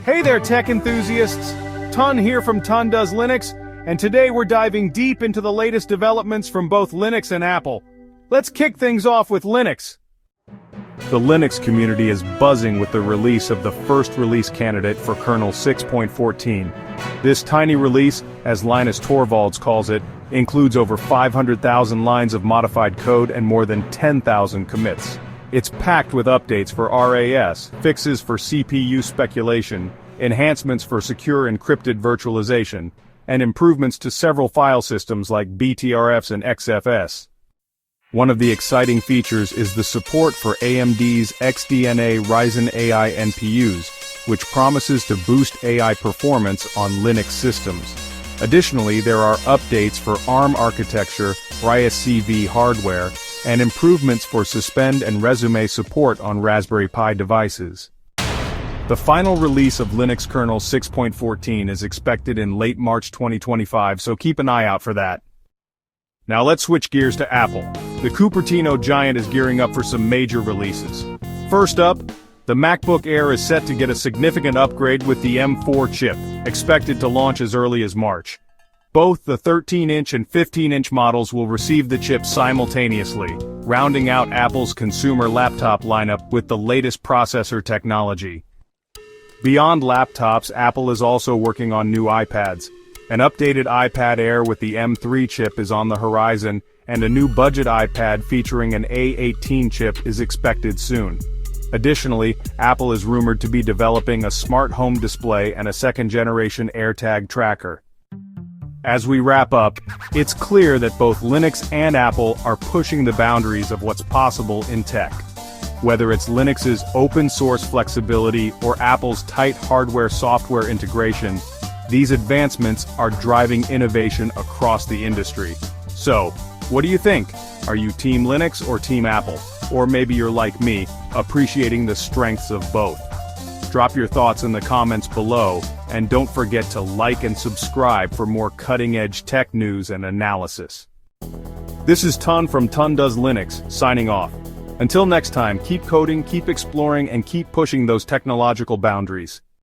Hey there, tech enthusiasts! Ton here from TonDoesLinux, and today we're diving deep into the latest developments from both Linux and Apple. Let's kick things off with Linux. The Linux community is buzzing with the release of the first release candidate for kernel 6.14. This tiny release, as Linus Torvalds calls it, includes over 500,000 lines of modified code and more than 10,000 commits. It's packed with updates for RAS, fixes for CPU speculation, enhancements for secure encrypted virtualization, and improvements to several file systems like BTRFs and XFS. One of the exciting features is the support for AMD's XDNA Ryzen AI NPUs, which promises to boost AI performance on Linux systems. Additionally, there are updates for ARM architecture, RISC-V hardware, and improvements for Suspend and Resume support on Raspberry Pi devices. The final release of Linux Kernel 6.14 is expected in late March 2025, so keep an eye out for that. Now let's switch gears to Apple. The Cupertino giant is gearing up for some major releases. First up, the MacBook Air is set to get a significant upgrade with the M4 chip, expected to launch as early as March. Both the 13-inch and 15-inch models will receive the chip simultaneously, rounding out Apple's consumer laptop lineup with the latest processor technology. Beyond laptops, Apple is also working on new iPads. An updated iPad Air with the M3 chip is on the horizon, and a new budget iPad featuring an A18 chip is expected soon. Additionally, Apple is rumored to be developing a smart home display and a second-generation AirTag tracker. As we wrap up, it's clear that both Linux and Apple are pushing the boundaries of what's possible in tech. Whether it's Linux's open-source flexibility or Apple's tight hardware-software integration, these advancements are driving innovation across the industry. So, what do you think? Are you Team Linux or Team Apple? Or maybe you're like me, appreciating the strengths of both. Drop your thoughts in the comments below, and don't forget to like and subscribe for more cutting-edge tech news and analysis. This is Ton from TonDoesLinux, signing off. Until next time, keep coding, keep exploring, and keep pushing those technological boundaries.